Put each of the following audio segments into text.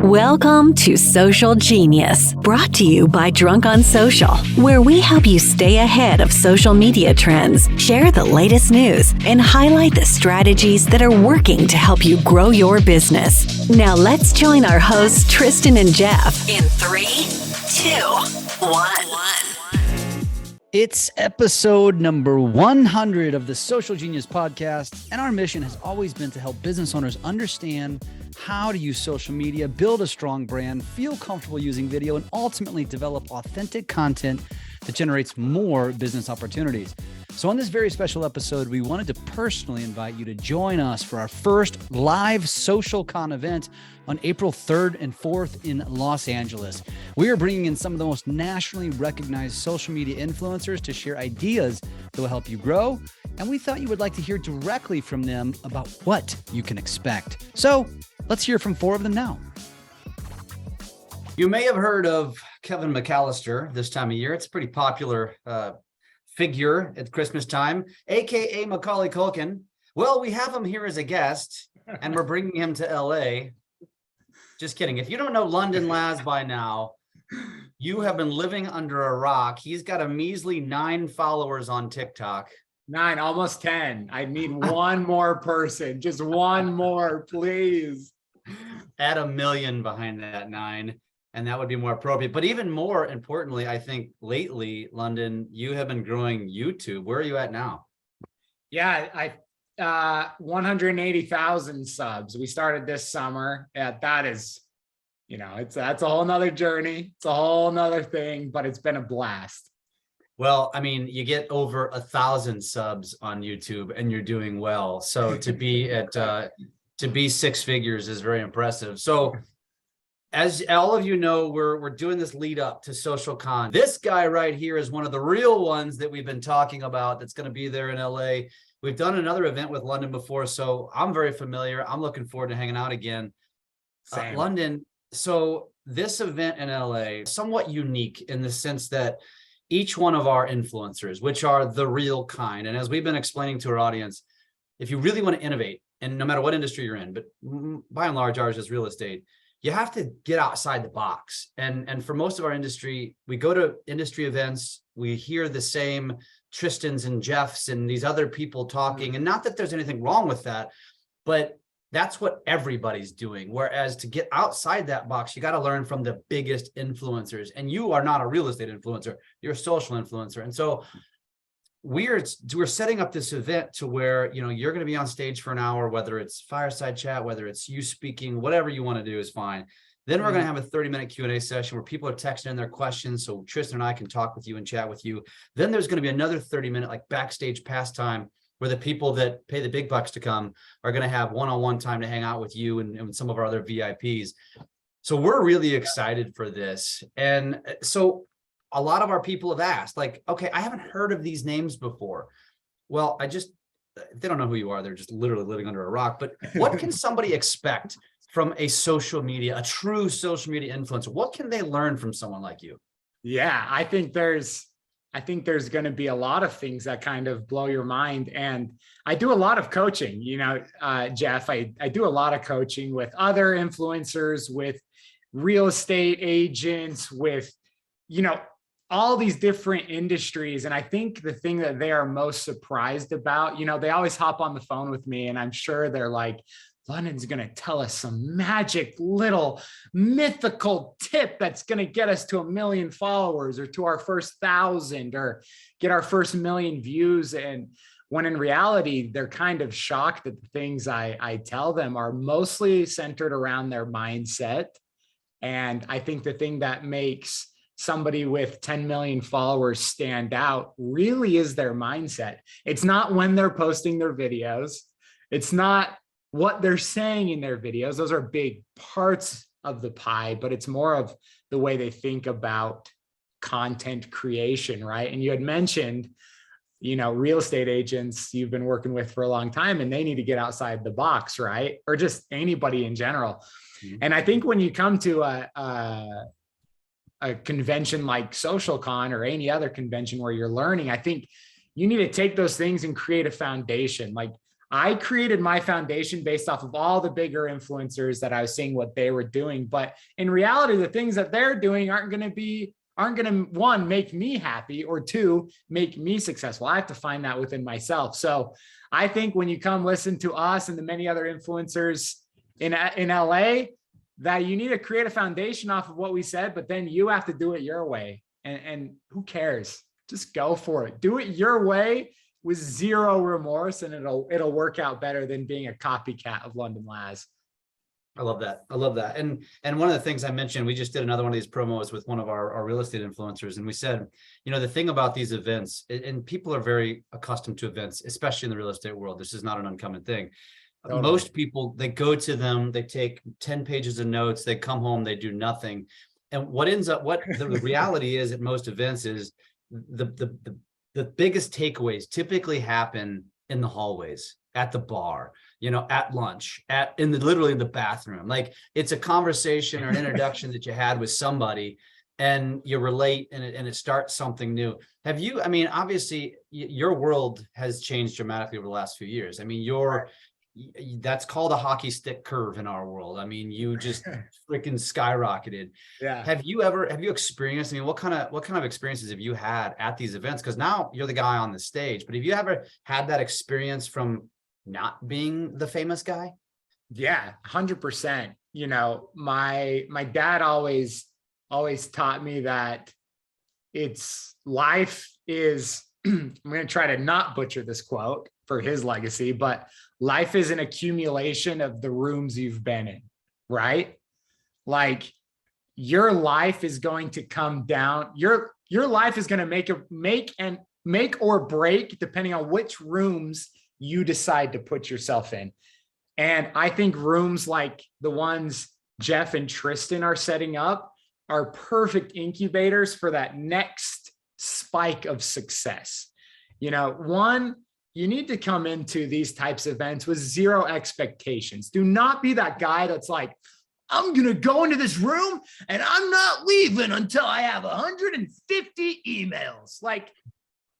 Welcome to Social Genius, brought to you by Drunk on Social, where we help you stay ahead of social media trends, share the latest news, and highlight the strategies that are working to help you grow your business. Now let's join our hosts, Tristan and Jeff, in 3, 2, 1. It's episode number 100 of the Social Genius podcast, and our mission has always been to help business owners understand how to use social media, build a strong brand, feel comfortable using video, and ultimately develop authentic content that generates more business opportunities. So on this very special episode, we wanted to personally invite you to join us for our first live SocialCon event on April 3rd and 4th in Los Angeles. We are bringing in some of the most nationally recognized social media influencers to share ideas that will help you grow. And we thought you would like to hear directly from them about what you can expect. So let's hear from 4 of them now. You may have heard of Kevin McAllister this time of year. It's a pretty popular figure at Christmas time, AKA Macaulay Culkin. Well, we have him here as a guest, and we're bringing him to LA. Just kidding. If you don't know London Laz by now, you have been living under a rock. He's got a measly 9 followers on TikTok. 9, almost 10. I need one more person. Just one more, please. Add 1 million behind that 9, and that would be more appropriate. But even more importantly, I think lately, London, you have been growing YouTube. Where are you at now? Yeah, 180,000 subs. We started this summer. That is, that's a whole nother journey. It's a whole nother thing, but it's been a blast. Well, I mean, you get over 1,000 subs on YouTube and you're doing well. So to be at, to be 6 figures is very impressive. So as all of you know, we're doing this lead up to SocialCon. This guy right here is one of the real ones that we've been talking about that's going to be there in LA. We've done another event with London before, so I'm very familiar. I'm looking forward to hanging out again. London, so this event in LA, somewhat unique in the sense that each one of our influencers, which are the real kind, and as we've been explaining to our audience, if you really want to innovate, and no matter what industry you're in, but by and large, ours is real estate, you have to get outside the box. And for most of our industry, we go to industry events, we hear the same Tristans and Jeffs and these other people talking, and not that there's anything wrong with that, but that's what everybody's doing. Whereas to get outside that box, you got to learn from the biggest influencers. And you are not a real estate influencer, you're a social influencer. And so we're setting up this event to where, you're going to be on stage for an hour, whether it's fireside chat, whether it's you speaking, whatever you want to do is fine. Then we're going to have a 30-minute Q&A session where people are texting in their questions. So Tristan and I can talk with you and chat with you. Then there's going to be another 30-minute like backstage pastime where the people that pay the big bucks to come are going to have one-on-one time to hang out with you and some of our other VIPs. So we're really excited for this. And so a lot of our people have asked, like, okay, I haven't heard of these names before. Well, they don't know who you are. They're just literally living under a rock. But what can somebody expect from a true social media influencer? What can they learn from someone like you? Yeah, I think there's going to be a lot of things that kind of blow your mind. And I do a lot of coaching, Jeff, I do a lot of coaching with other influencers, with real estate agents, with, all these different industries. And I think the thing that they are most surprised about, they always hop on the phone with me and I'm sure they're like, London's going to tell us some magic little mythical tip that's going to get us to 1 million followers or to our first 1,000 or get our first 1 million views. And when in reality, they're kind of shocked that the things I tell them are mostly centered around their mindset. And I think the thing that makes somebody with 10 million followers stand out really is their mindset. It's not when they're posting their videos. It's not what they're saying in their videos. Those are big parts of the pie, but it's more of the way they think about content creation, right? And you had mentioned, real estate agents you've been working with for a long time, and they need to get outside the box, right? Or just anybody in general. Mm-hmm. And I think when you come to a convention like SocialCon or any other convention where you're learning, I think you need to take those things and create a foundation. Like I created my foundation based off of all the bigger influencers that I was seeing what they were doing. But in reality, the things that they're doing aren't going to, one, make me happy, or two, make me successful. I have to find that within myself. So I think when you come listen to us and the many other influencers in LA, that you need to create a foundation off of what we said, but then you have to do it your way. And who cares? Just go for it. Do it your way with zero remorse, and it'll work out better than being a copycat of London Laz. I love that. I love that. And one of the things I mentioned, we just did another one of these promos with one of our real estate influencers. And we said, the thing about these events, and people are very accustomed to events, especially in the real estate world. This is not an uncommon thing. Totally. Most people, they go to them, they take 10 pages of notes, they come home, they do nothing. And what the reality is at most events is the biggest takeaways typically happen in the hallways, at the bar, at lunch, literally in the bathroom. Like, it's a conversation or an introduction that you had with somebody, and you relate, and it starts something new. Have you, obviously your world has changed dramatically over the last few years. That's called a hockey stick curve in our world. You just freaking skyrocketed. Yeah. Have you experienced, what kind of experiences have you had at these events? Because now you're the guy on the stage, but have you ever had that experience from not being the famous guy? Yeah, 100%. My dad always taught me that life is, I'm going to try to not butcher this quote for his legacy, but life is an accumulation of the rooms you've been in, right? Like, your life is going to come down. Your life is going to make or break depending on which rooms you decide to put yourself in. And I think rooms like the ones Jeff and Tristan are setting up are perfect incubators for that next spike of success. One, you need to come into these types of events with zero expectations. Do not be that guy that's like, I'm going to go into this room and I'm not leaving until I have 150 emails. Like,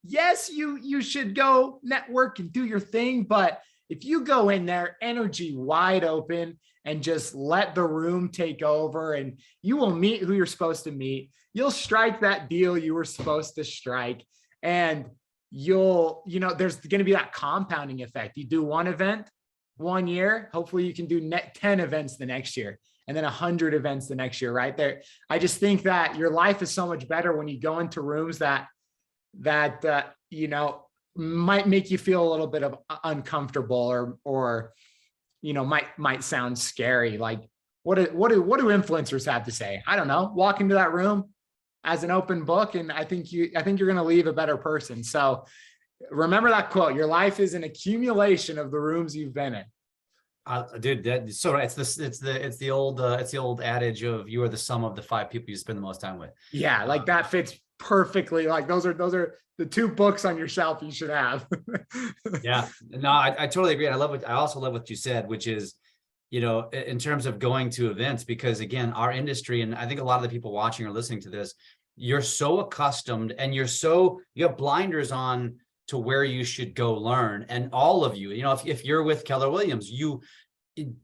yes, you should go network and do your thing. But if you go in there, energy wide open, and just let the room take over, and you will meet who you're supposed to meet. You'll strike that deal you were supposed to strike. And there's going to be that compounding effect. You do one event 1 year, hopefully you can do 10 events the next year, and then 100 events the next year, right there. I just think that your life is so much better when you go into rooms that might make you feel a little bit of uncomfortable, or might sound scary. Like, what do influencers have to say? I don't know. Walk into that room as an open book, and I think you're going to leave a better person. So remember that quote: your life is an accumulation of the rooms you've been in. Dude, it's the old adage of you are the sum of the 5 people you spend the most time with. Yeah, like that fits perfectly. Like, those are the 2 books on your shelf you should have. Yeah, no, I totally agree. I also love what you said, which is, in terms of going to events, because again, our industry, and I think a lot of the people watching or listening to this, you're so accustomed, and you have blinders on to where you should go learn. And all of you, if you're with Keller Williams,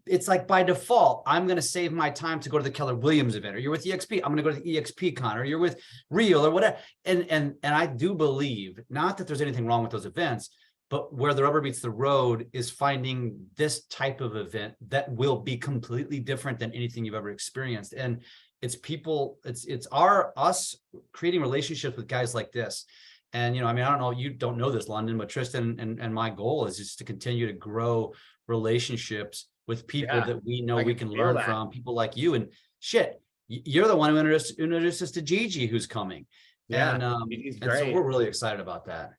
it's like by default, I'm going to save my time to go to the Keller Williams event, or you're with EXP, I'm going to go to the EXP con, or you're with Real or whatever. And I do believe, not that there's anything wrong with those events, but where the rubber meets the road is finding this type of event that will be completely different than anything you've ever experienced. And it's us creating relationships with guys like this. And, I don't know, you don't know this, London, but Tristan and my goal is just to continue to grow relationships with people that we know we can learn from, people like you. And shit, you're the one who introduced us to Gigi, who's coming. Yeah, and so we're really excited about that.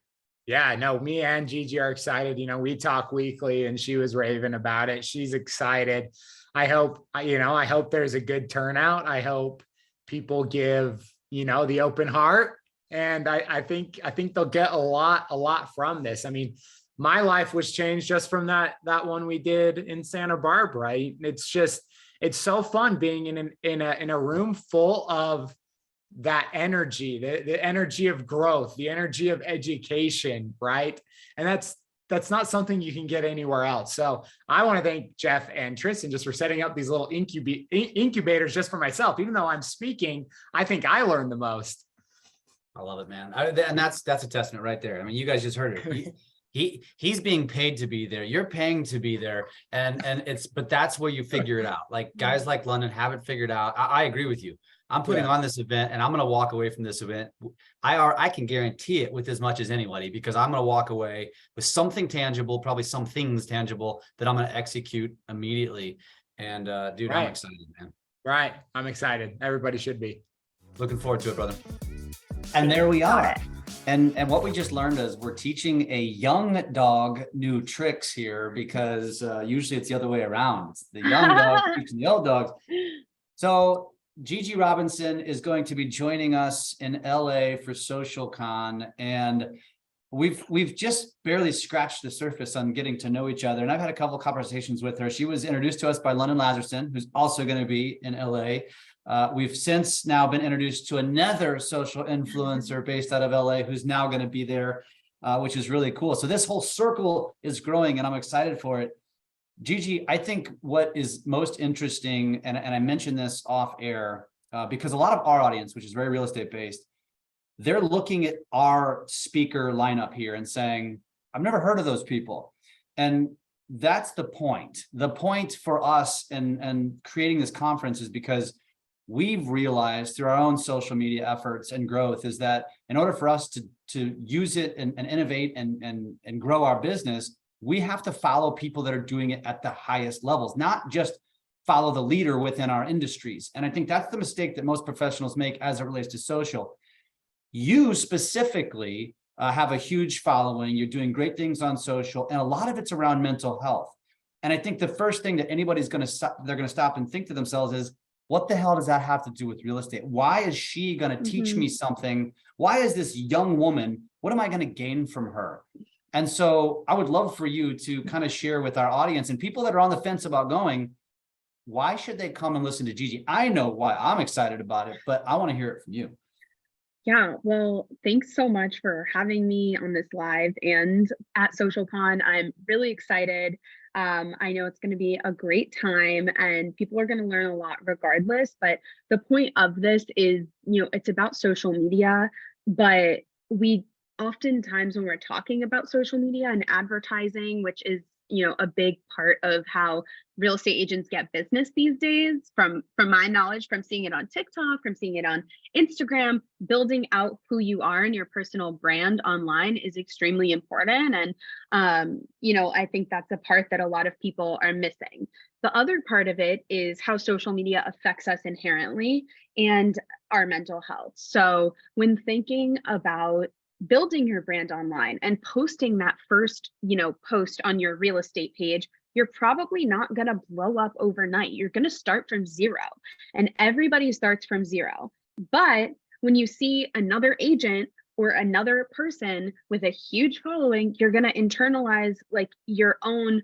Yeah, no, me and Gigi are excited. We talk weekly, and she was raving about it. She's excited. I hope there's a good turnout. I hope people give, the open heart. And I think they'll get a lot from this. My life was changed just from that one we did in Santa Barbara. It's so fun being in a room full of that energy, the energy of growth, the energy of education, right? And that's not something you can get anywhere else. So I want to thank Jeff and Tristan just for setting up these little incubators just for myself. Even though I'm speaking, I think I learned the most. I love it, man. And that's a testament right there. I mean, you guys just heard it. He's being paid to be there. You're paying to be there. But that's where you figure it out. Like guys like London haven't figured out. I agree with you. I'm putting on this event and I'm going to walk away from this event. I can guarantee it with as much as anybody, because I'm going to walk away with something tangible, probably some things tangible that I'm going to execute immediately. And dude, I'm excited, man. Right. I'm excited. Everybody should be. Looking forward to it, brother. And there we are. And what we just learned is we're teaching a young dog new tricks here, because usually it's the other way around. It's the young dog teaching the old dogs. So Gigi Robinson is going to be joining us in LA for SocialCon, and we've just barely scratched the surface on getting to know each other. And I've had a couple of conversations with her. She was introduced to us by London Lazerson, who's also going to be in LA. We've since now been introduced to another social influencer based out of LA who's now going to be there, which is really cool. So this whole circle is growing and I'm excited for it. Gigi, I think what is most interesting, and I mentioned this off air, because a lot of our audience, which is very real estate based, they're looking at our speaker lineup here and saying, I've never heard of those people. And that's the point. The point for us and creating this conference is because we've realized through our own social media efforts and growth is that in order for us to use it and innovate and grow our business, we have to follow people that are doing it at the highest levels, not just follow the leader within our industries. And I think that's the mistake that most professionals make as it relates to social. You specifically have a huge following. You're doing great things on social, and a lot of it's around mental health. And I think the first thing that anybody's going to stop and think to themselves is, what the hell does that have to do with real estate? Why is she going to teach me something? Why is this young woman? What am I going to gain from her? And so I would love for you to kind of share with our audience and people that are on the fence about going, why should they come and listen to Gigi? I know why I'm excited about it, but I want to hear it from you. Yeah, well, thanks so much for having me on this live and at SocialCon. I'm really excited. I know it's going to be a great time and people are going to learn a lot regardless. But the point of this is, it's about social media, but we oftentimes when we're talking about social media and advertising, which is, a big part of how real estate agents get business these days, from my knowledge, from seeing it on TikTok, from seeing it on Instagram, building out who you are and your personal brand online is extremely important. And, I think that's a part that a lot of people are missing. The other part of it is how social media affects us inherently and our mental health. So when thinking about building your brand online and posting that first, post on your real estate page, you're probably not going to blow up overnight. You're going to start from zero, and everybody starts from zero. But when you see another agent or another person with a huge following, you're going to internalize like your own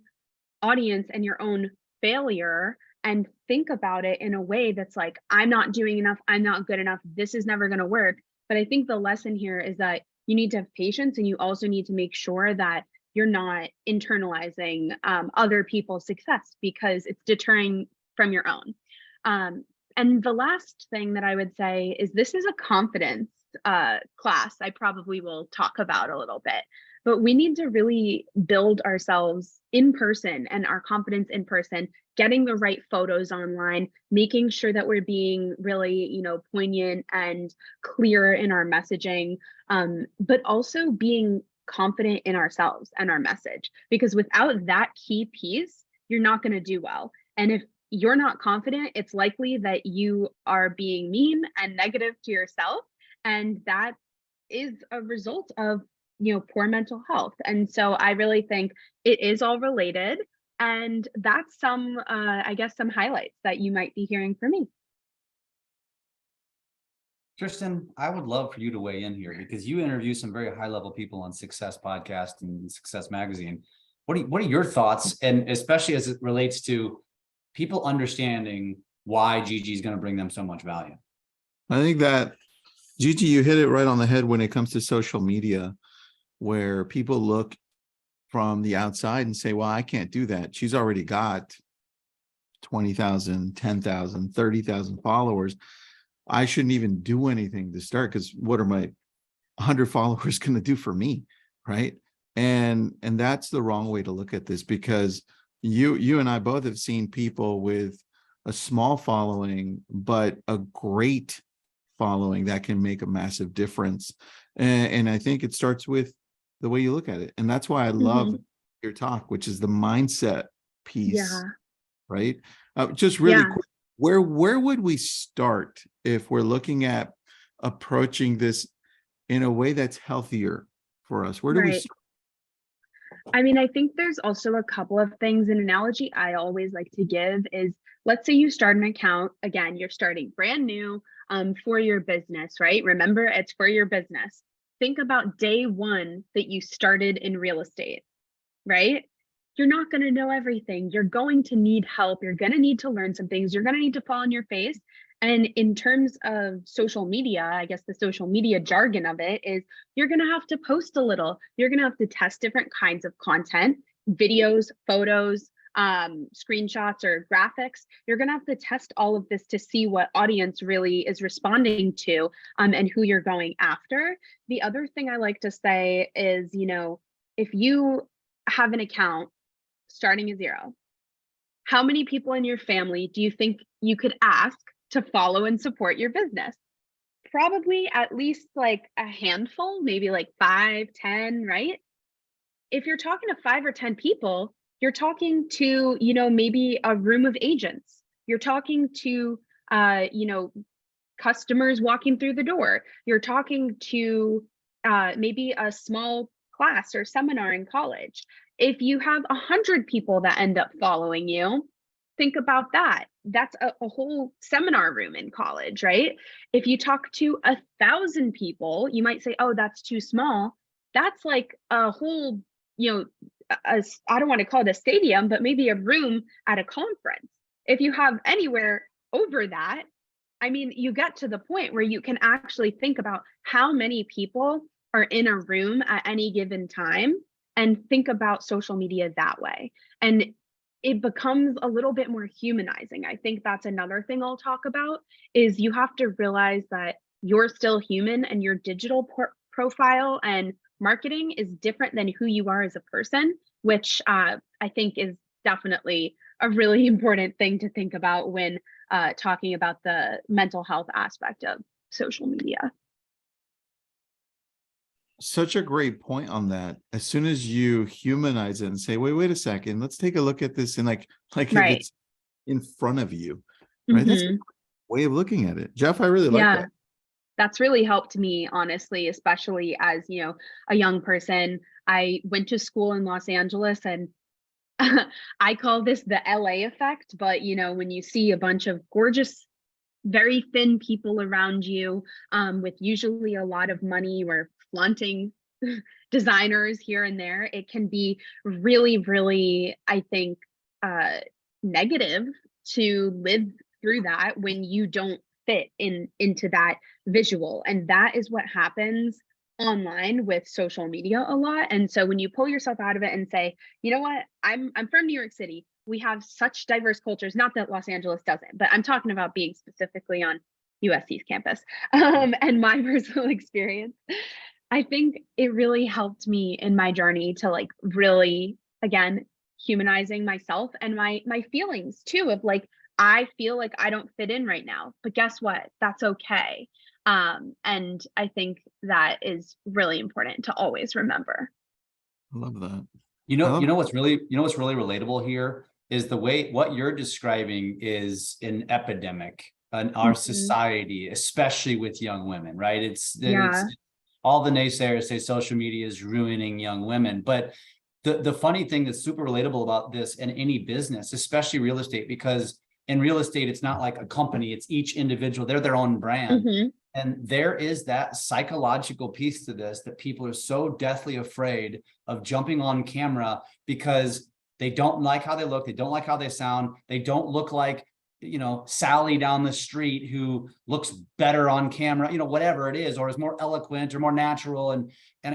audience and your own failure and think about it in a way that's like, I'm not doing enough. I'm not good enough. This is never going to work. But I think the lesson here is that you need to have patience, and you also need to make sure that you're not internalizing other people's success, because it's deterring from your own. And the last thing that I would say is this is a confidence class I probably will talk about a little bit, but we need to really build ourselves in person and our confidence in person, getting the right photos online, making sure that we're being really, poignant and clear in our messaging, but also being confident in ourselves and our message, because without that key piece, you're not going to do well. And if you're not confident, it's likely that you are being mean and negative to yourself. And that is a result of, poor mental health. And so I really think it is all related. And that's some highlights that you might be hearing from me. Tristan, I would love for you to weigh in here, because you interview some very high level people on Success Podcast and Success Magazine. What are your thoughts, and especially as it relates to people understanding why Gigi is going to bring them so much value? I think that, Gigi, you hit it right on the head when it comes to social media, where people look from the outside and say, well, I can't do that. She's already got 20,000, 10,000, 30,000 followers. I shouldn't even do anything to start, because what are my 100 followers going to do for me, right? And that's the wrong way to look at this, because you and I both have seen people with a small following but a great following that can make a massive difference. And I think it starts with the way you look at it. And that's why I love your talk, which is the mindset piece, right? Just really quick, where would we start if we're looking at approaching this in a way that's healthier for us? Where do we start? I mean, I think there's also a couple of things. An analogy I always like to give is, let's say you start an account. Again, you're starting brand new for your business, right? Remember, it's for your business. Think about day one that you started in real estate, right? You're not going to know everything. You're going to need help. You're going to need to learn some things. You're going to need to fall on your face. And in terms of social media, I guess the social media jargon of it is, you're going to have to post a little. You're going to have to test different kinds of content, videos, photos, screenshots, or graphics. You're going to have to test all of this to see what audience really is responding to, and who you're going after. The other thing I like to say is, if you have an account starting at zero, how many people in your family do you think you could ask to follow and support your business? Probably at least like a handful, maybe like 5, 10, right? If you're talking to 5 or 10 people, you're talking to, maybe a room of agents. You're talking to, customers walking through the door. You're talking to maybe a small class or seminar in college. If you have 100 people that end up following you, think about that. That's a whole seminar room in college, right? If you talk to 1,000 people, you might say, oh, that's too small. That's like a whole, I don't want to call it a stadium, but maybe a room at a conference. If you have anywhere over that, I mean, you get to the point where you can actually think about how many people are in a room at any given time, and think about social media that way. And it becomes a little bit more humanizing. I think that's another thing I'll talk about, is you have to realize that you're still human, and your digital profile and marketing is different than who you are as a person, which I think is definitely a really important thing to think about when talking about the mental health aspect of social media. Such a great point on that. As soon as you humanize it and say, wait a second, let's take a look at this, and like if it's in front of you, right? That's a way of looking at it. Jeff, I really like that. That's really helped me, honestly, especially as, a young person. I went to school in Los Angeles, and I call this the LA effect. But, when you see a bunch of gorgeous, very thin people around you, with usually a lot of money, or flaunting designers here and there, it can be really, really, I think, negative to live through that when you don't fit into that visual. And that is what happens online with social media a lot. And so when you pull yourself out of it and say, you know what, I'm from New York City. We have such diverse cultures, not that Los Angeles doesn't, but I'm talking about being specifically on USC's campus, and my personal experience. I think it really helped me in my journey to really, again, humanizing myself and my feelings too, of I feel like I don't fit in right now, but guess what? That's okay. And I think that is really important to always remember. I love that. What's really relatable here is what you're describing is an epidemic in our society, especially with young women, right? It's all the naysayers say social media is ruining young women, but the funny thing that's super relatable about this in any business, especially real estate, because in real estate, it's not like a company, it's each individual, they're their own brand. And there is that psychological piece to this, that people are so deathly afraid of jumping on camera because they don't like how they look, they don't like how they sound, they don't look like Sally down the street who looks better on camera, whatever it is, or is more eloquent or more natural. And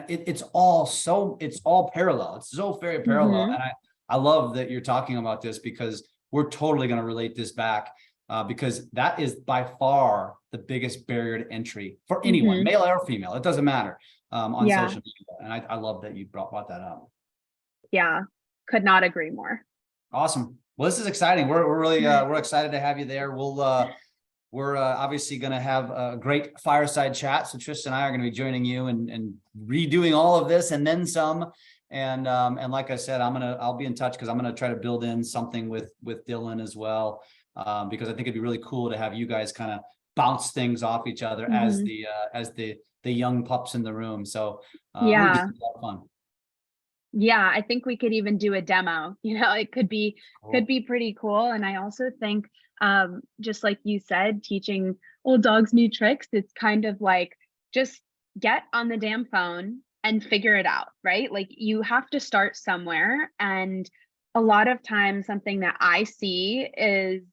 it's all parallel. It's so very parallel. Mhm. And I love that you're talking about this, because we're totally going to relate this back, because that is by far the biggest barrier to entry for anyone, Mhm. male or female. It doesn't matter, on Yeah. social media. And I love that you brought that up. Yeah. Could not agree more. Awesome. Well, this is exciting. We're really we're excited to have you there. We're obviously going to have a great fireside chat. So Tristan and I are going to be joining you and redoing all of this and then some. And like I said, I'll be in touch, because I'm going to try to build in something with Dylan as well, because I think it'd be really cool to have you guys kind of bounce things off each other as the young pups in the room. So Yeah. it'll be a lot of fun. Yeah, I think we could even do a demo. It could be pretty cool. And I also think, just like you said, teaching old dogs new tricks, it's kind of like, just get on the damn phone and figure it out, right? Like, you have to start somewhere. And a lot of times, something that I see is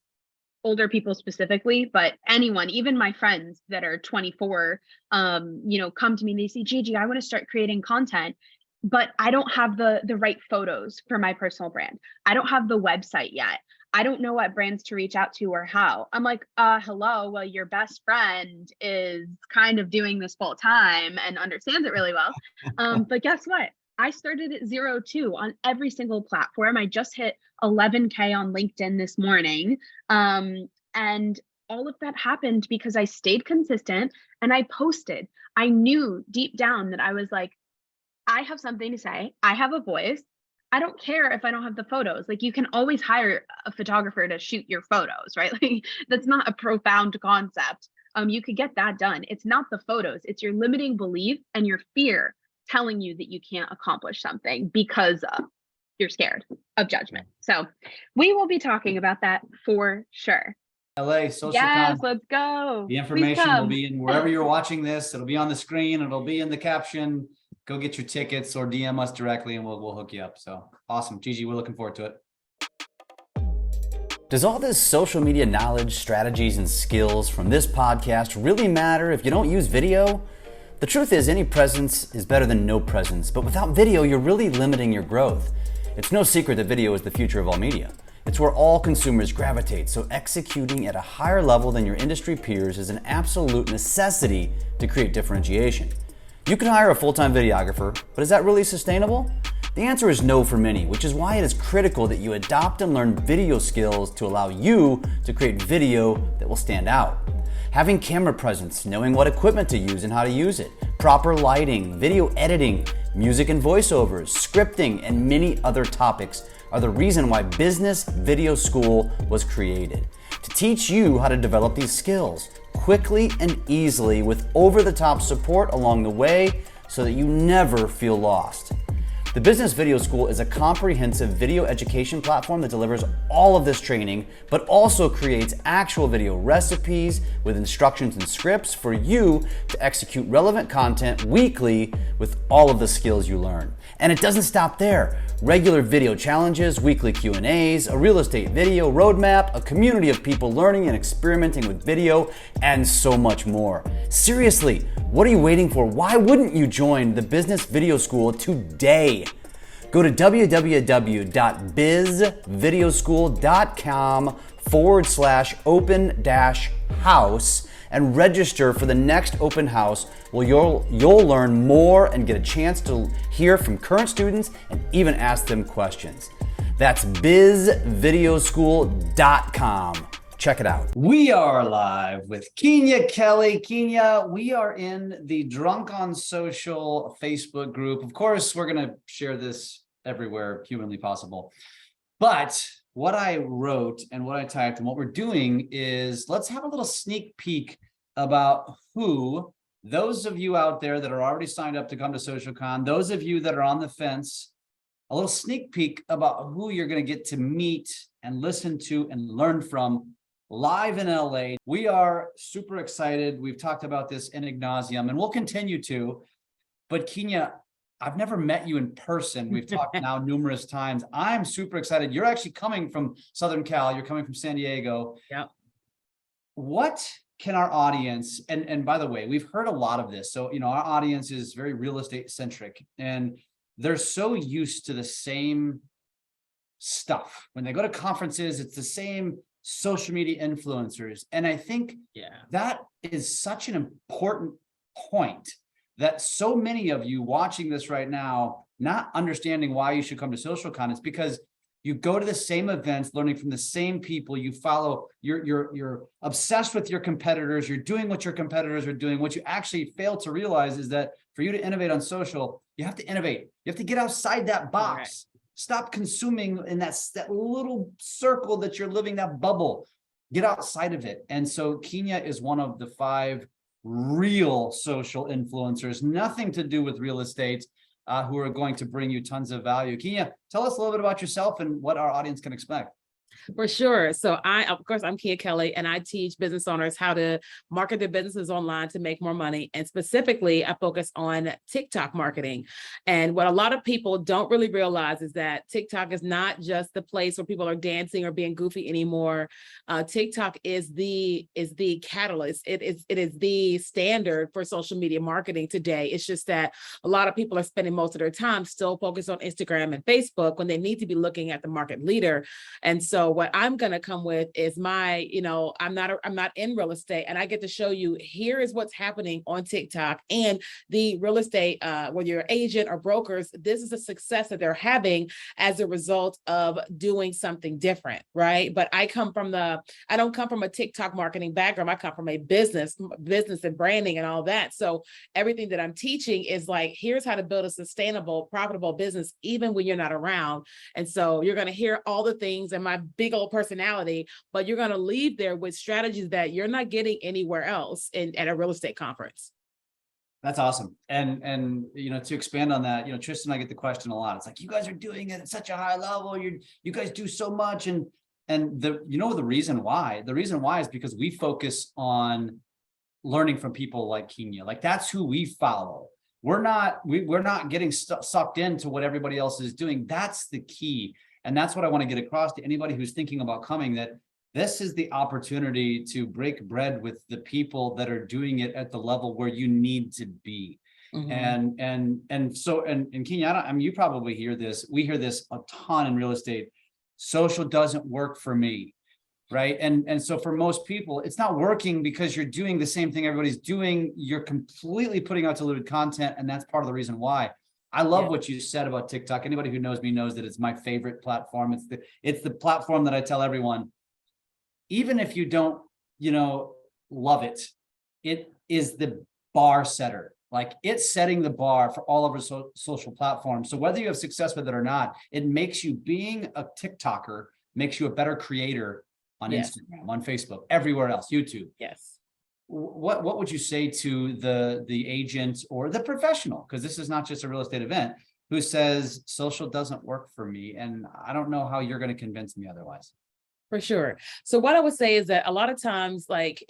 older people specifically, but anyone, even my friends that are 24, come to me and they say, Gigi, I want to start creating content, but I don't have the right photos for my personal brand. I don't have the website yet. I don't know what brands to reach out to or how. I'm like, hello, well, your best friend is kind of doing this full time and understands it really well. But guess what? I started at 0 too on every single platform. I just hit 11K on LinkedIn this morning. And all of that happened because I stayed consistent and I posted. I knew deep down that I was like, I have something to say. I have a voice. I don't care if I don't have the photos. Like, you can always hire a photographer to shoot your photos, right? Like, that's not a profound concept. You could get that done. It's not the photos. It's your limiting belief and your fear telling you that you can't accomplish something because you're scared of judgment. So we will be talking about that for sure. LA SocialCon. Yes, let's go. The information will be in wherever you're watching this. It'll be on the screen. It'll be in the caption. Go get your tickets or DM us directly and we'll hook you up. So awesome. Gigi, we're looking forward to it. Does all this social media knowledge, strategies, and skills from this podcast really matter if you don't use video? The truth is, any presence is better than no presence, but without video, you're really limiting your growth. It's no secret that video is the future of all media. It's where all consumers gravitate, so executing at a higher level than your industry peers is an absolute necessity to create differentiation. You can hire a full-time videographer, but is that really sustainable? The answer is no for many, which is why it is critical that you adopt and learn video skills to allow you to create video that will stand out. Having camera presence, knowing what equipment to use and how to use it, proper lighting, video editing, music and voiceovers, scripting, and many other topics are the reason why Business Video School was created. To teach you how to develop these skills quickly and easily with over-the-top support along the way so that you never feel lost. The Business Video School is a comprehensive video education platform that delivers all of this training, but also creates actual video recipes with instructions and scripts for you to execute relevant content weekly with all of the skills you learn. And it doesn't stop there. Regular video challenges, weekly Q&As, a real estate video roadmap, a community of people learning and experimenting with video, and so much more. Seriously, what are you waiting for? Why wouldn't you join the Business Video School today? Go to www.bizvideoschool.com/open-house and register for the next open house where you'll learn more and get a chance to hear from current students and even ask them questions. That's bizvideoschool.com. Check it out. We are live with Keenya Kelly. Keenya, we are in the Drunk on Social Facebook group. Of course, we're going to share this everywhere humanly possible. But what I wrote and what I typed and what we're doing is let's have a little sneak peek about who, those of you out there that are already signed up to come to SocialCon, those of you that are on the fence, a little sneak peek about who you're going to get to meet and listen to and learn from live in LA. We are super excited. We've talked about this in ad nauseum and we'll continue to. But Keenya, I've never met you in person. We've talked now numerous times. I'm super excited. You're actually coming from Southern Cal. You're coming from San Diego. Yeah. What can our audience, and by the way, we've heard a lot of this. So, our audience is very real estate centric, and they're so used to the same stuff. When they go to conferences, it's the same social media influencers. And I think that is such an important point, that so many of you watching this right now, not understanding why you should come to SocialCon, is because you go to the same events, learning from the same people, you follow, you're obsessed with your competitors, you're doing what your competitors are doing. What you actually fail to realize is that for you to innovate on social, you have to innovate. You have to get outside that box. Right. Stop consuming in that little circle that you're living, that bubble. Get outside of it. And so Keenya is one of the 5 real social influencers, nothing to do with real estate, who are going to bring you tons of value. Keenya, tell us a little bit about yourself and what our audience can expect. For sure. So of course, I'm Keenya Kelly, and I teach business owners how to market their businesses online to make more money. And specifically, I focus on TikTok marketing. And what a lot of people don't really realize is that TikTok is not just the place where people are dancing or being goofy anymore. TikTok is the catalyst. It is the standard for social media marketing today. It's just that a lot of people are spending most of their time still focused on Instagram and Facebook when they need to be looking at the market leader. And so what I'm going to come with is my, I'm not in real estate, and I get to show you, here is what's happening on TikTok and the real estate, whether you're an agent or brokers, this is a success that they're having as a result of doing something different, right? But I don't come from a TikTok marketing background. I come from a business and branding and all that. So everything that I'm teaching is like, here's how to build a sustainable, profitable business, even when you're not around. And so you're going to hear all the things and my big old personality, but you're going to leave there with strategies that you're not getting anywhere else at a real estate conference. That's awesome. And to expand on that, Tristan and I get the question a lot. It's like, you guys are doing it at such a high level. You guys do so much. And the reason why? The reason why is because we focus on learning from people like Keenya. Like, that's who we follow. We're not getting sucked into what everybody else is doing. That's the key. And that's what I want to get across to anybody who's thinking about coming, that this is the opportunity to break bread with the people that are doing it at the level where you need to be. Mm-hmm. And so Keenya, you probably hear this. We hear this a ton in real estate. Social doesn't work for me, right? And so for most people, it's not working because you're doing the same thing everybody's doing. You're completely putting out diluted content, and that's part of the reason why. I love what you said about TikTok. Anybody who knows me knows that it's my favorite platform. It's the platform that I tell everyone, even if you don't, love it, it is the bar setter. Like, it's setting the bar for all of our social platforms. So whether you have success with it or not, it makes you, being a TikToker, makes you a better creator on Instagram, on Facebook, everywhere else, YouTube. Yes. What would you say to the agent or the professional, because this is not just a real estate event, who says social doesn't work for me and I don't know how you're going to convince me otherwise? For sure. So what I would say is that a lot of times, like,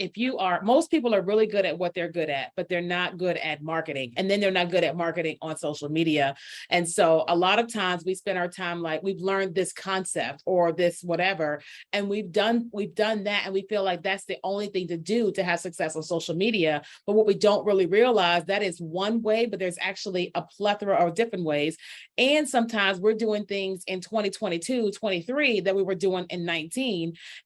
most people are really good at what they're good at, but they're not good at marketing. And then they're not good at marketing on social media. And so a lot of times we spend our time, like, we've learned this concept or this whatever, and we've done that. And we feel like that's the only thing to do to have success on social media. But what we don't really realize, that is one way, but there's actually a plethora of different ways. And sometimes we're doing things in 2022, 23 that we were doing in 19.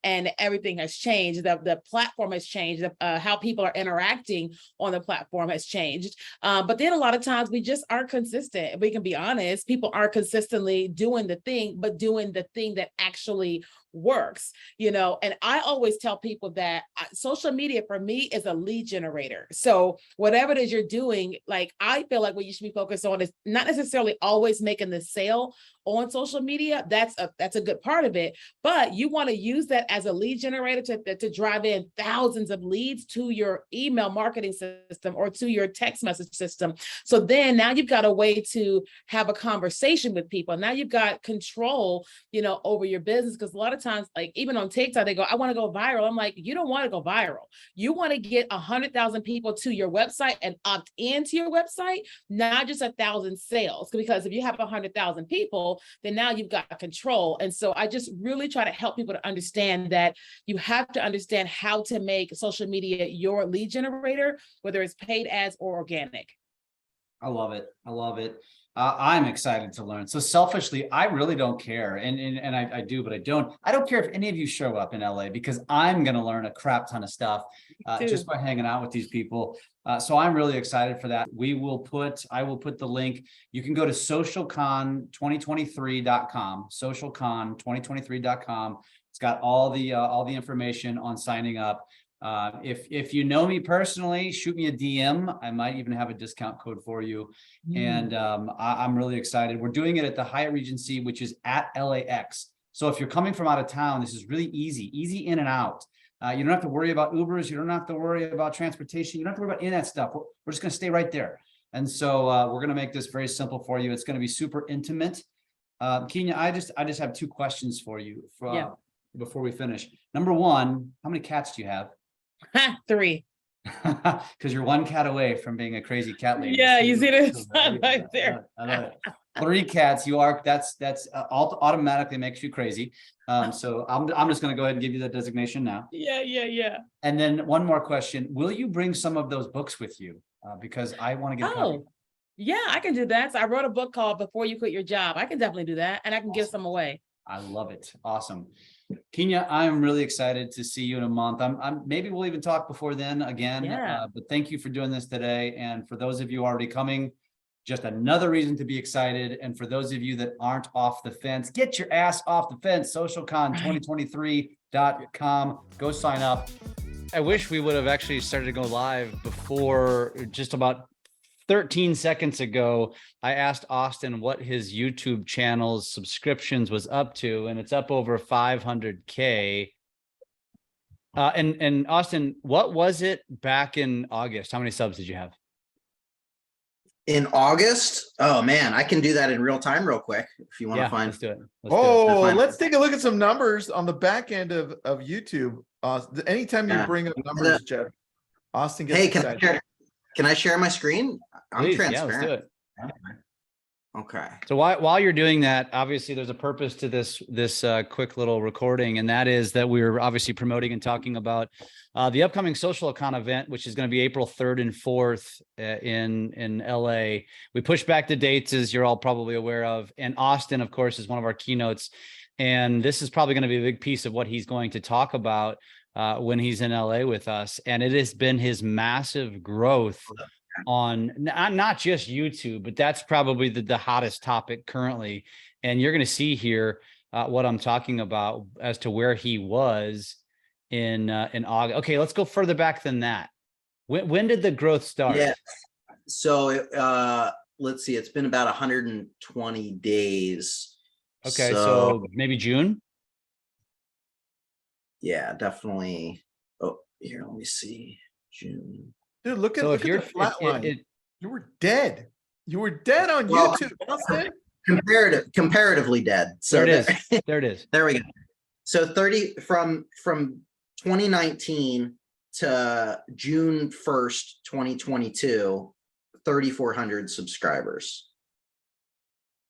And everything has changed. The platform has changed. How people are interacting on the platform has changed. But then a lot of times we just aren't consistent. We can be honest. People aren't consistently doing the thing, but doing the thing that actually works, and I always tell people that social media for me is a lead generator. So whatever it is you're doing, like, I feel like what you should be focused on is not necessarily always making the sale on social media. That's a good part of it, but you want to use that as a lead generator to drive in thousands of leads to your email marketing system or to your text message system. So then now you've got a way to have a conversation with people. Now you've got control, over your business, because a lot of times times, like even on TikTok, they go, I want to go viral. I'm like, you don't want to go viral. You want to get 100,000 people to your website and opt into your website, not just 1,000 sales. Because if you have 100,000 people, then now you've got control. And so I just really try to help people to understand that you have to understand how to make social media your lead generator, whether it's paid ads or organic. I love it. I love it. I'm excited to learn. So selfishly, I really don't care. And I do, but I don't care if any of you show up in LA, because I'm going to learn a crap ton of stuff just by hanging out with these people. So I'm really excited for that. I will put the link. You can go to socialcon2023.com, socialcon2023.com. It's got all the information on signing up. If you know me personally, shoot me a DM. I might even have a discount code for you. And I'm really excited. We're doing it at the Hyatt Regency, which is at LAX. So if you're coming from out of town, this is really easy in and out. You don't have to worry about Ubers. You don't have to worry about transportation. You don't have to worry about any of that stuff. We're just going to stay right there. And so we're going to make this very simple for you. It's going to be super intimate. Keenya, I just have two questions for you before we finish. Number one, how many cats do you have? 3. Because you're one cat away from being a crazy cat lady. Yeah, you see the sun right there. I love it. 3 cats. That's automatically makes you crazy. So I'm just going to go ahead and give you that designation now. Yeah. And then one more question: will you bring some of those books with you? Because I want to get a copy. Yeah, I can do that. So I wrote a book called Before You Quit Your Job. I can definitely do that, and I can give some away. I love it. Awesome. Keenya, I'm really excited to see you in a month. Maybe we'll even talk before then again. But thank you for doing this today. And for those of you already coming, just another reason to be excited. And for those of you that aren't off the fence, get your ass off the fence. SocialCon2023.com. Go sign up. I wish we would have actually started to go live before. Just about 13 seconds ago, I asked Austin what his YouTube channel's subscriptions was up to, and it's up over 500K. And Austin, what was it back in August? How many subs did you have? In August? Oh man, I can do that in real time real quick if you want to find. Let's do it. Let's take a look at some numbers on the back end of YouTube. Anytime you bring up numbers, Jeff, Austin gets excited. Can I share my screen? I'm transparent. Yeah, let's do it. Okay. So while you're doing that, obviously there's a purpose to this quick little recording, and that is that we're obviously promoting and talking about the upcoming SocialCon event, which is going to be April 3rd and 4th in LA. We pushed back the dates, as you're all probably aware of, and Austin, of course, is one of our keynotes, and this is probably going to be a big piece of what he's going to talk about when he's in LA with us. And it has been his massive growth on not just YouTube, but that's probably the hottest topic currently. And you're going to see here what I'm talking about as to where he was in August. Okay, let's go further back than that. When did the growth start? Yeah. So let's see, it's been about 120 days. Okay, so maybe June. Yeah, definitely. Oh, here, let me see. June. Dude, look at the flat line. You were dead. You were dead on YouTube. Comparatively dead. So there it is. There it is. There we go. So 30 from 2019 to June 1st, 2022, 3,400 subscribers.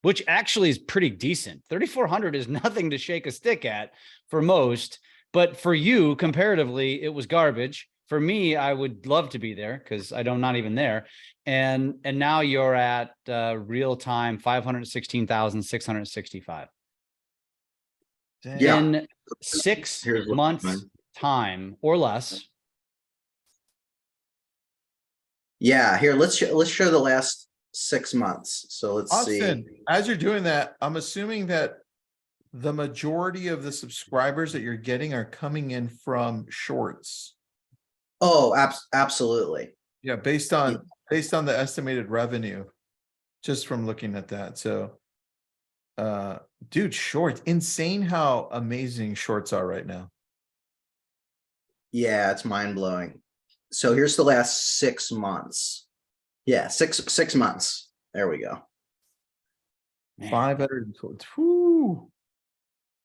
Which actually is pretty decent. 3,400 is nothing to shake a stick at for most. But for you, comparatively, it was garbage. For me, I would love to be there because I'm not even there. And now you're at real time 516,665. Yeah. In 6 months time or less. Yeah, here, let's show the last 6 months. So let's Austin, see. As you're doing that, I'm assuming that the majority of the subscribers that you're getting are coming in from shorts. Oh, absolutely. Yeah, based on the estimated revenue, just from looking at that. So, dude, shorts, insane how amazing shorts are right now. Yeah, it's mind blowing. So here's the last 6 months. Yeah, six months. There we go. 512.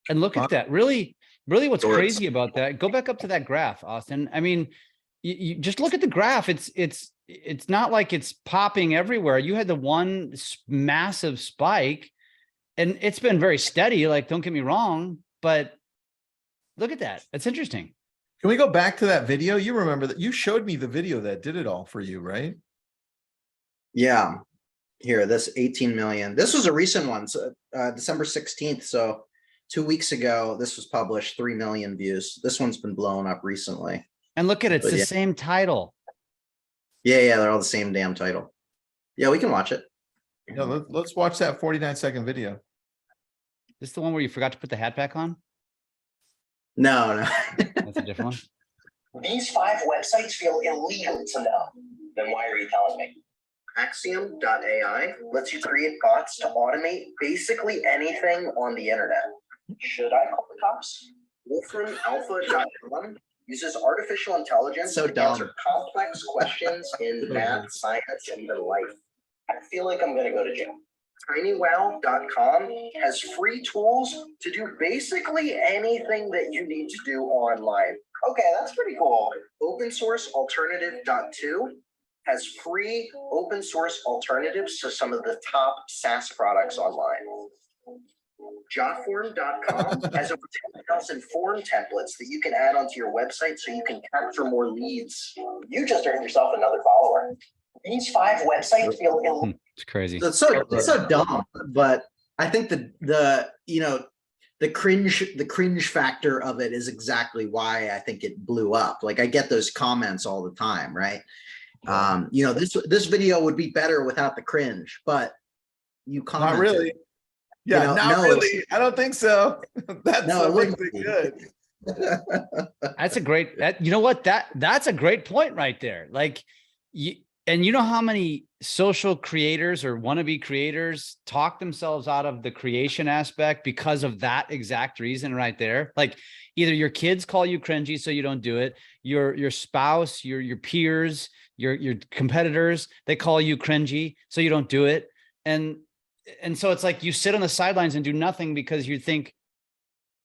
And look at that. Really, really what's Shorts. crazy about that, go back up to that graph, Austin. I mean, you just look at the graph. It's not like it's popping everywhere. You had the one massive spike and it's been very steady. Like, don't get me wrong, but look at that. That's interesting. Can we go back to that video? You remember that you showed me the video that did it all for you, right? Yeah. Here, this 18 million. This was a recent one. So, December 16th. So 2 weeks ago, this was published, 3 million views. This one's been blown up recently. And look at it. It's the same title. Yeah, they're all the same damn title. Yeah, we can watch it. Yeah, let's watch that 49-second video. This is the one where you forgot to put the hat back on? No. That's a different one. These 5 websites feel illegal to know. Then why are you telling me? Axiom.ai lets you create bots to automate basically anything on the internet. Should I call the cops? WolframAlpha.com uses artificial intelligence to answer complex questions in math, science, and even life. I feel like I'm going to go to jail. TinyWow.com has free tools to do basically anything that you need to do online. Okay, that's pretty cool. OpenSourceAlternative.2 has free open source alternatives to some of the top SaaS products online. Jotform.com has over 10,000 form templates that you can add onto your website so you can capture more leads. You just earned yourself another follower. These 5 websites feel illegal. It's crazy. So it's so dumb, but I think the cringe factor of it is exactly why I think it blew up. Like, I get those comments all the time, right? This video would be better without the cringe, but you commented. Not really. Yeah, not really. I don't think so. That's good. That's a great, you know what, that's a great point right there. Like, and you know how many social creators or wannabe creators talk themselves out of the creation aspect because of that exact reason right there? Like, either your kids call you cringy, so you don't do it. Your spouse, your peers, your competitors, they call you cringy, so you don't do it. And so it's like you sit on the sidelines and do nothing because you think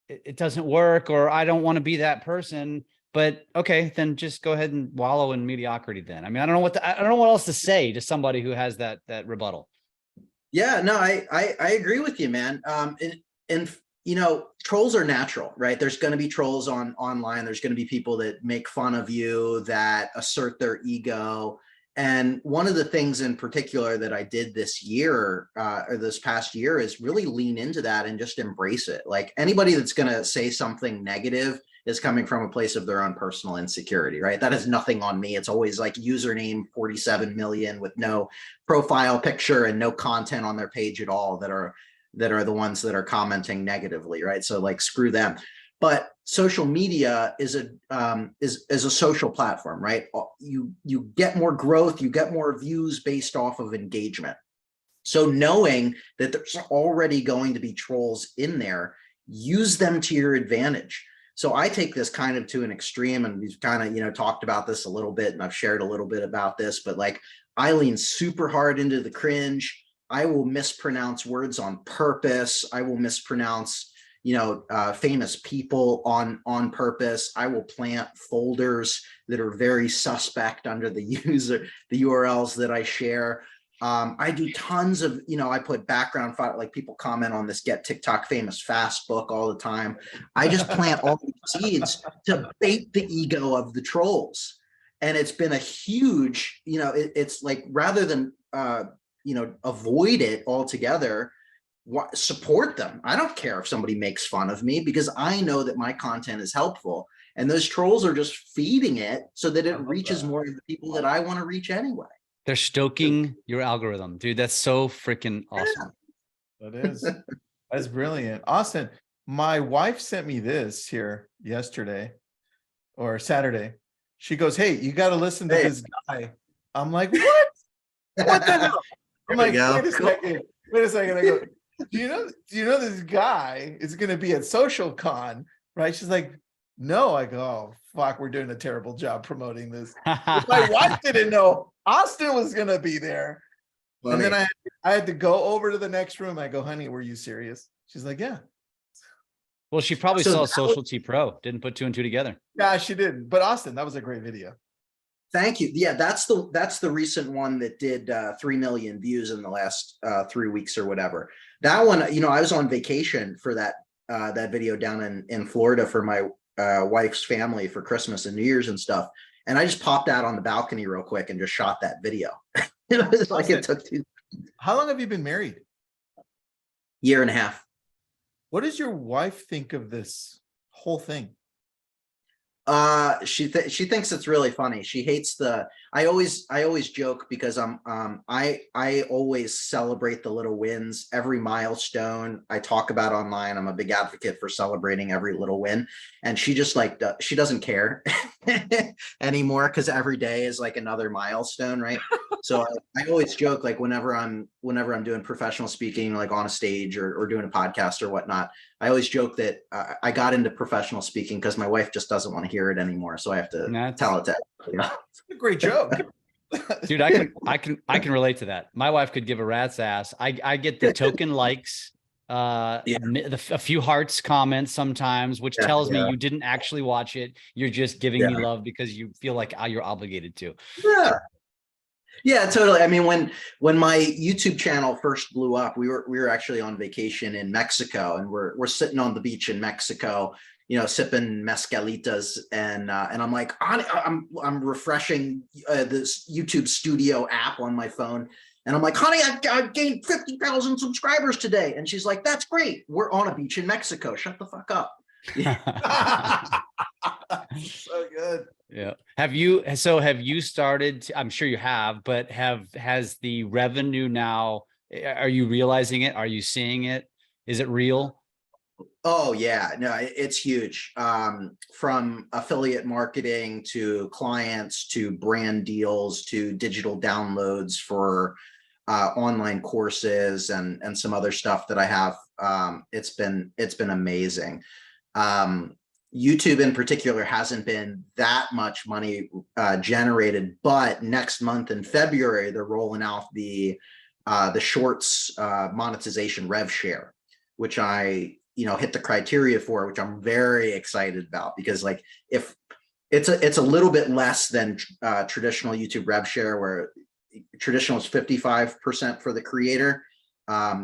it doesn't work, or I don't want to be that person. But okay, then just go ahead and wallow in mediocrity then. I mean, I don't know what else to say to somebody who has that rebuttal. Yeah, no, I agree with you, man. And trolls are natural, right? There's going to be trolls online. There's going to be people that make fun of you, that assert their ego. And one of the things in particular that I did this year or this past year is really lean into that and just embrace it. Like, anybody that's going to say something negative is coming from a place of their own personal insecurity, right? That has nothing on me. It's always like username 47 million with no profile picture and no content on their page at all that are the ones that are commenting negatively, right? So, like, screw them. But social media is a social platform, right? You get more growth, you get more views based off of engagement. So knowing that there's already going to be trolls in there, use them to your advantage. So I take this kind of to an extreme, and we've kind of, talked about this a little bit, and I've shared a little bit about this, but like, I lean super hard into the cringe. I will mispronounce words on purpose. I will mispronounce famous people on purpose. I will plant folders that are very suspect under the URLs that I share. I do tons of, I put background file, like people comment on this Get TikTok Famous Fast book all the time. I just plant all these seeds to bait the ego of the trolls. And it's been a huge, it's like, rather than, avoid it altogether, support them. I don't care if somebody makes fun of me, because I know that my content is helpful, and those trolls are just feeding it so that it reaches more of the people that I want to reach anyway. They're stoking your algorithm, dude. That's so freaking awesome. That is. That's brilliant. Austin, my wife sent me this here yesterday or Saturday. She goes, "Hey, you got to listen to this guy." I'm like, "What? What the hell?" I'm like, wait a second. I go, do you know this guy is going to be at SocialCon, right? She's like, "No." I go, "Oh, fuck, we're doing a terrible job promoting this." My wife didn't know Austin was going to be there. Funny. And then I had to go over to the next room. I go, "Honey, were you serious?" She's like, "Yeah." Well, she probably So saw that Social T Pro, didn't put two and two together. Yeah, she did. But Austin, that was a great video. Thank you. Yeah, that's the recent one that did 3 million views in the last 3 weeks or whatever. That one, you know, I was on vacation for that video down in Florida for my wife's family for Christmas and New Year's and stuff. And I just popped out on the balcony real quick and just shot that video. It was like it took 2 How long have you been married? year and a half. What does your wife think of this whole thing? She thinks it's really funny. She hates I always joke because I always celebrate the little wins, every milestone I talk about online. I'm a big advocate for celebrating every little win, and she just like she doesn't care anymore because every day is like another milestone, right? So I always joke, like whenever I'm doing professional speaking, like on a stage or doing a podcast or whatnot, I always joke that I got into professional speaking because my wife just doesn't want to hear it anymore. So I have to tell it to her, you know? It's a great joke. Dude, I can relate to that. My wife could give a rat's ass. I get the token likes, a few hearts comments sometimes, which tells me you didn't actually watch it. You're just giving me love because you feel like you're obligated to. Yeah, totally. I mean, when my YouTube channel first blew up, we were actually on vacation in Mexico, and we're sitting on the beach in Mexico, you know, sipping mezcalitas, and I'm like, I'm refreshing this YouTube Studio app on my phone, and I'm like, honey, I gained 50,000 subscribers today, and she's like, that's great. We're on a beach in Mexico. Shut the fuck up. So good. Yeah. Have you started I'm sure you have, but has the revenue now, are you realizing it? Are you seeing it? Is it real? Oh yeah, no, it's huge. From affiliate marketing to clients to brand deals to digital downloads for online courses and some other stuff that I have. It's been amazing. YouTube in particular hasn't been that much money generated, but next month in February, they're rolling out the shorts monetization rev share, which I, you know, hit the criteria for, which I'm very excited about, because like if it's a little bit less than traditional YouTube rev share, where traditional is 55% for the creator.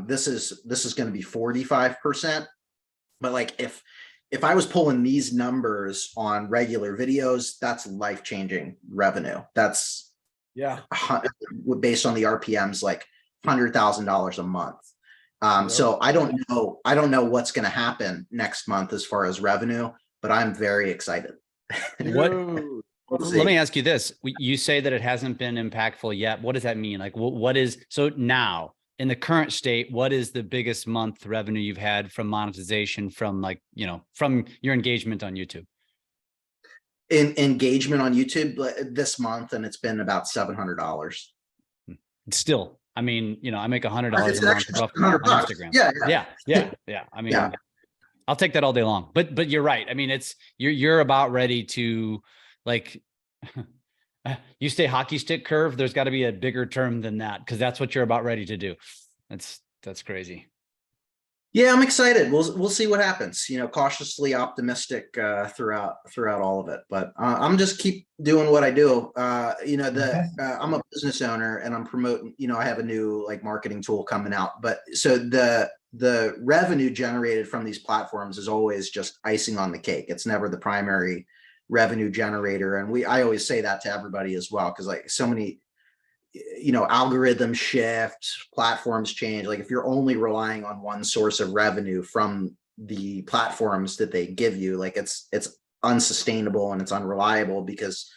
This is going to be 45%. But like if I was pulling these numbers on regular videos, that's life-changing revenue. That's based on the RPMs, like $100,000 a month. So I don't know what's going to happen next month as far as revenue, but I'm very excited. Let me ask you this. You say that it hasn't been impactful yet. What does that mean? Like what is, so now in the current state, what is the biggest month revenue you've had from monetization from, like, you know, from your engagement on YouTube? In engagement on YouTube this month, and it's been about $700. Still, I mean, you know, I make $100 a month on Instagram. Yeah. I mean, I'll take that all day long. But you're right. I mean, you're about ready to, like, you stay hockey stick curve. There's got to be a bigger term than that, because that's what you're about ready to do. That's crazy. Yeah, I'm excited. We'll see what happens. You know, cautiously optimistic throughout all of it. But I'm just keep doing what I do. You know, I'm a business owner, and I'm promoting. You know, I have a new like marketing tool coming out. But so the revenue generated from these platforms is always just icing on the cake. It's never the primary revenue generator, and I always say that to everybody as well, because like so many, you know, algorithm shift, platforms change. Like if you're only relying on one source of revenue from the platforms that they give you, like it's unsustainable and it's unreliable, because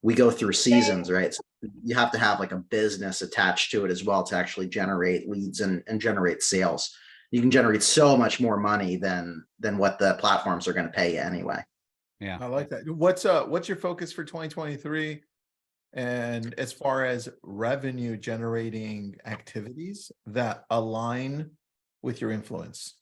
we go through seasons, right? So you have to have like a business attached to it as well to actually generate leads and generate sales. You can generate so much more money than what the platforms are going to pay you anyway. Yeah, I like that. What's your focus for 2023? And as far as revenue generating activities that align with your influence?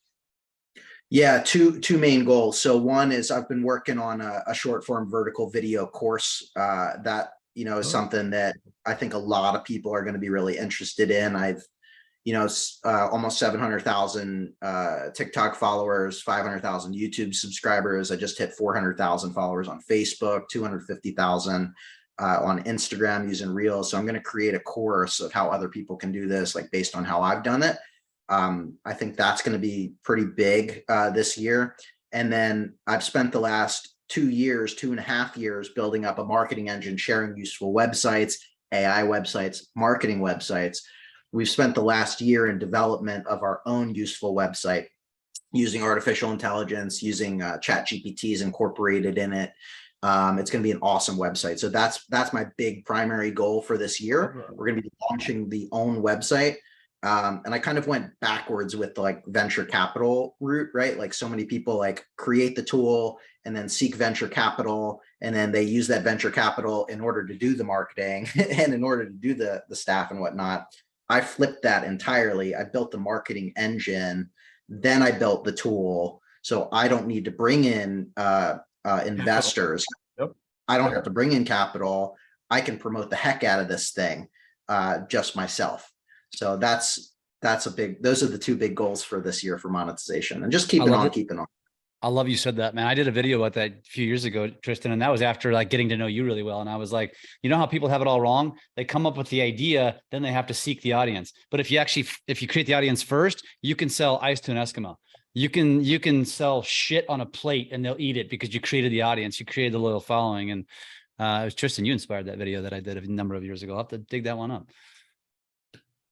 Yeah, two main goals. So one is I've been working on a short form vertical video course that, you know, is something that I think a lot of people are going to be really interested in. I've, almost 700,000 TikTok followers, 500,000 YouTube subscribers. I just hit 400,000 followers on Facebook, 250,000 on Instagram using Reels. So I'm going to create a course of how other people can do this, like based on how I've done it. I think that's going to be pretty big this year. And then I've spent the last 2.5 years building up a marketing engine, sharing useful websites, AI websites, marketing websites. We've spent the last year in development of our own useful website using artificial intelligence, using ChatGPTs incorporated in it. It's going to be an awesome website. So that's my big primary goal for this year. We're going to be launching the own website. And I kind of went backwards with like venture capital route, right? Like so many people like create the tool and then seek venture capital, and then they use that venture capital in order to do the marketing and in order to do the staff and whatnot. I flipped that entirely. I built the marketing engine, then I built the tool. So I don't need to bring in investors. Yep. I don't have to bring in capital. I can promote the heck out of this thing just myself. So those are the two big goals for this year for monetization, and just keeping on. I love you said that, man. I did a video about that a few years ago, Tristan, and that was after like getting to know you really well. And I was like, you know how people have it all wrong? They come up with the idea, then they have to seek the audience. But if you create the audience first, you can sell ice to an Eskimo. You can sell shit on a plate and they'll eat it because you created the audience, you created the loyal following. And it was Tristan, you inspired that video that I did a number of years ago. I'll have to dig that one up.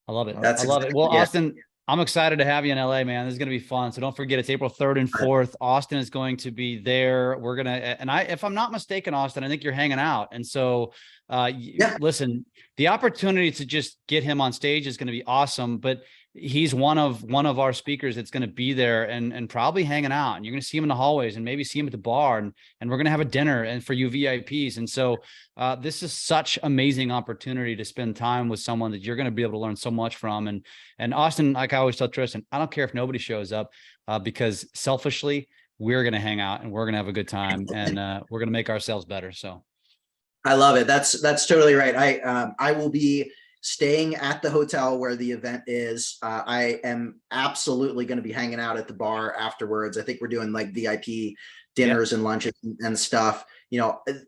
I love it. I love it. Well, yeah. Austin, I'm excited to have you in LA, man. This is going to be fun. So don't forget, it's April 3rd and 4th. Austin is going to be there. We're going to, if I'm not mistaken, Austin, I think you're hanging out. And so listen, the opportunity to just get him on stage is going to be awesome, but he's one of our speakers that's going to be there and probably hanging out, and you're going to see him in the hallways and maybe see him at the bar, and we're going to have a dinner and for you VIPs. And so this is such amazing opportunity to spend time with someone that you're going to be able to learn so much from. And Austin, like I always tell Tristan, I don't care if nobody shows up because selfishly we're going to hang out and we're going to have a good time and we're going to make ourselves better. So I love it. That's totally right. I will be staying at the hotel where the event is. I am absolutely going to be hanging out at the bar afterwards. I think we're doing like VIP dinners and lunches and stuff.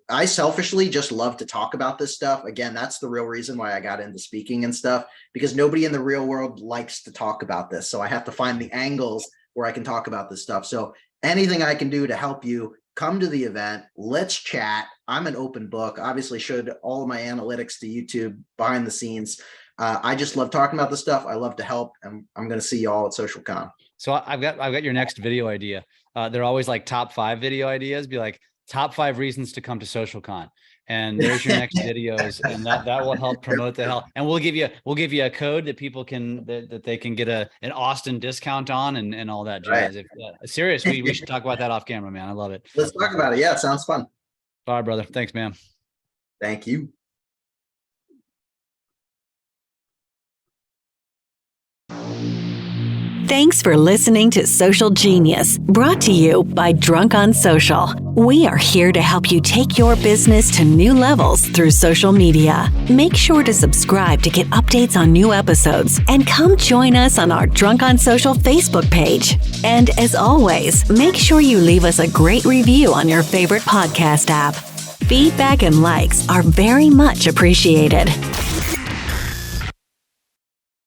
I selfishly just love to talk about this stuff. Again, that's the real reason why I got into speaking and stuff, because nobody in the real world likes to talk about this. So I have to find the angles where I can talk about this stuff. So anything I can do to help you, come to the event, let's chat. I'm an open book. Obviously showed all of my analytics to YouTube behind the scenes. I just love talking about this stuff. I love to help, and I'm going to see you all at SocialCon. So I've got your next video idea. They're always like top 5 video ideas. Be like top 5 reasons to come to SocialCon. And there's your next videos, and that will help promote the hell. And we'll give you a code that people can that they can get an Austin discount on and all that jazz. Right. Serious, we should talk about that off camera, man. I love it. Let's talk about it. Yeah, it sounds fun. All right, brother. Thanks, man. Thank you. Thanks for listening to Social Genius, brought to you by Drunk on Social. We are here to help you take your business to new levels through social media. Make sure to subscribe to get updates on new episodes, and come join us on our Drunk on Social Facebook page. And as always, make sure you leave us a great review on your favorite podcast app. Feedback and likes are very much appreciated.